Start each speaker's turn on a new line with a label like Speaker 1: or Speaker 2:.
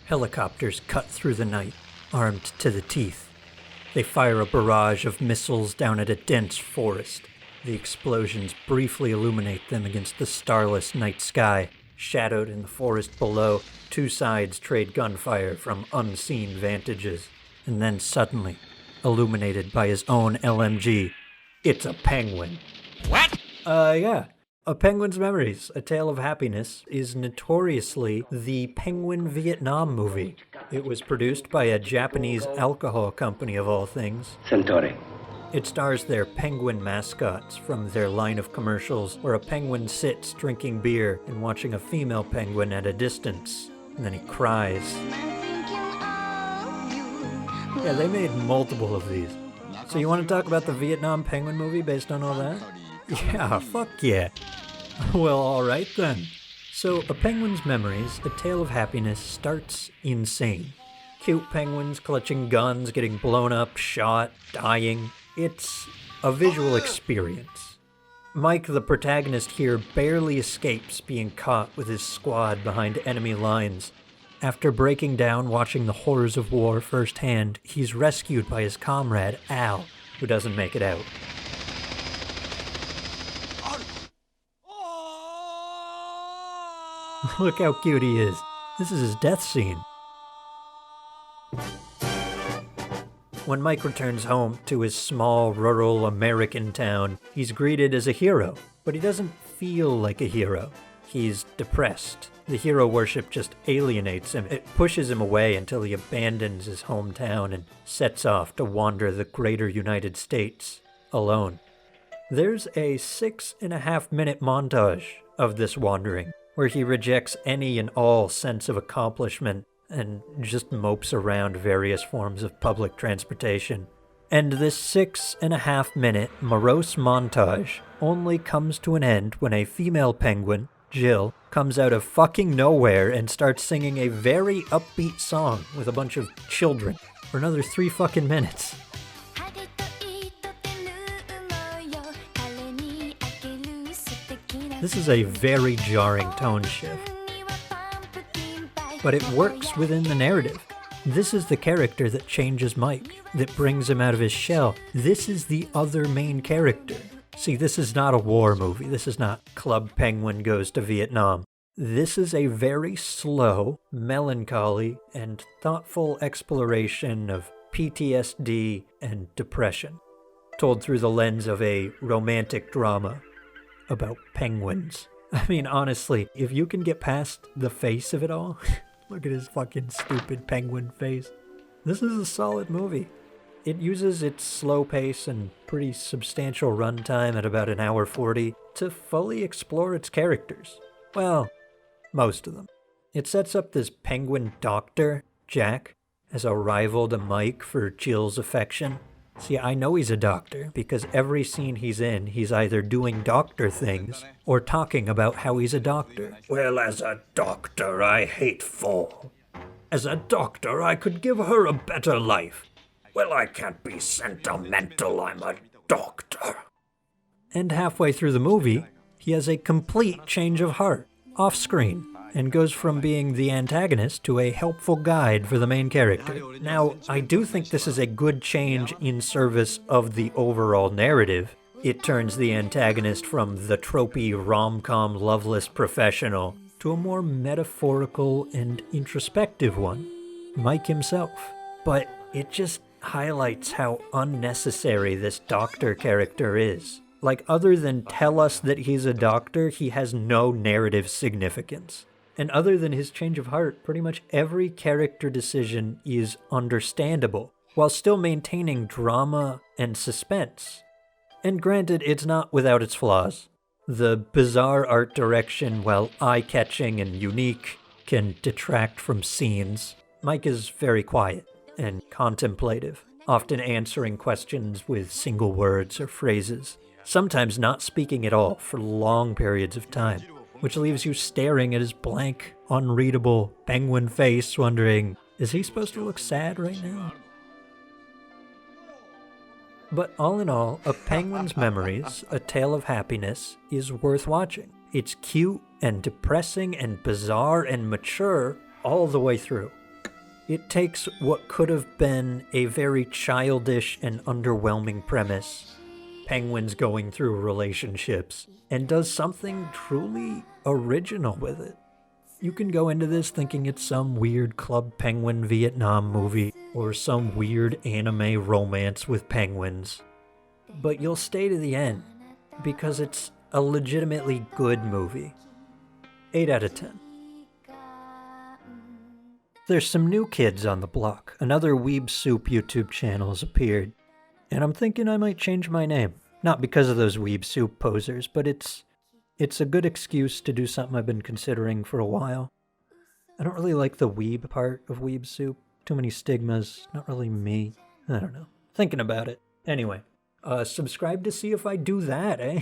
Speaker 1: Helicopters cut through the night, armed to the teeth. They fire a barrage of missiles down at a dense forest. The explosions briefly illuminate them against the starless night sky. Shadowed in the forest below, two sides trade gunfire from unseen vantages. And then suddenly, illuminated by his own LMG, it's a penguin.
Speaker 2: What?
Speaker 1: Yeah. A Penguin's Memories, A Tale of Happiness, is notoriously the Penguin Vietnam movie. It was produced by a Japanese alcohol company of all things.
Speaker 3: Centauri.
Speaker 1: It stars their penguin mascots from their line of commercials where a penguin sits drinking beer and watching a female penguin at a distance, and then he cries. Yeah, they made multiple of these. So you want to talk about the Vietnam Penguin movie based on all that? Yeah, fuck yeah. Well, alright then. So, A Penguin's Memories, A Tale of Happiness starts insane. Cute penguins clutching guns, getting blown up, shot, dying. It's a visual experience. Mike, the protagonist here, barely escapes being caught with his squad behind enemy lines. After breaking down watching the horrors of war firsthand, he's rescued by his comrade, Al, who doesn't make it out. Look how cute he is. This is his death scene. When Mike returns home to his small, rural American town, he's greeted as a hero, but he doesn't feel like a hero. He's depressed. The hero worship just alienates him. It pushes him away until he abandons his hometown and sets off to wander the greater United States alone. There's a 6.5-minute montage of this wandering, where he rejects any and all sense of accomplishment and just mopes around various forms of public transportation. And this 6.5-minute morose montage only comes to an end when a female penguin, Jill, comes out of fucking nowhere and starts singing a very upbeat song with a bunch of children for another 3 fucking minutes. This is a very jarring tone shift, but it works within the narrative. This is the character that changes Mike, that brings him out of his shell. This is the other main character. See, this is not a war movie. This is not Club Penguin Goes to Vietnam. This is a very slow, melancholy, and thoughtful exploration of PTSD and depression, told through the lens of a romantic drama about penguins. I mean, honestly, if you can get past the face of it all, look at his fucking stupid penguin face. This is a solid movie. It uses its slow pace and pretty substantial runtime at about 1:40 to fully explore its characters. Well, most of them. It sets up this penguin doctor, Jack, as a rival to Mike for Jill's affection. See, I know he's a doctor because every scene he's in, he's either doing doctor things or talking about how he's a doctor. Well, as a doctor, I hate fall. As a doctor, I could give her a better life. Well, I can't be sentimental, I'm a doctor. And halfway through the movie, he has a complete change of heart, off screen, and goes from being the antagonist to a helpful guide for the main character. Now, I do think this is a good change in service of the overall narrative. It turns the antagonist from the tropey rom-com loveless professional to a more metaphorical and introspective one, Mike himself. But it just highlights how unnecessary this doctor character is. Like, other than tell us that he's a doctor, he has no narrative significance. And other than his change of heart, pretty much every character decision is understandable, while still maintaining drama and suspense. And granted, it's not without its flaws. The bizarre art direction, while eye-catching and unique, can detract from scenes. Mike is very quiet and contemplative, often answering questions with single words or phrases, sometimes not speaking at all for long periods of time, which leaves you staring at his blank, unreadable penguin face, wondering, is he supposed to look sad right now? But all in all, A Penguin's Memories, A Tale of Happiness, is worth watching. It's cute and depressing and bizarre and mature all the way through. It takes what could have been a very childish and underwhelming premise, penguins going through relationships, and does something truly original with it. You can go into this thinking it's some weird Club Penguin Vietnam movie or some weird anime romance with penguins, but you'll stay to the end because it's a legitimately good movie. 8 out of 10. There's some new kids on the block. Another Weeb Soup YouTube channel has appeared, and I'm thinking I might change my name. Not because of those Weeb Soup posers, but it's a good excuse to do something I've been considering for a while. I don't really like the weeb part of Weeb Soup. Too many stigmas, not really me. I don't know. Thinking about it. Anyway, subscribe to see if I do that, eh?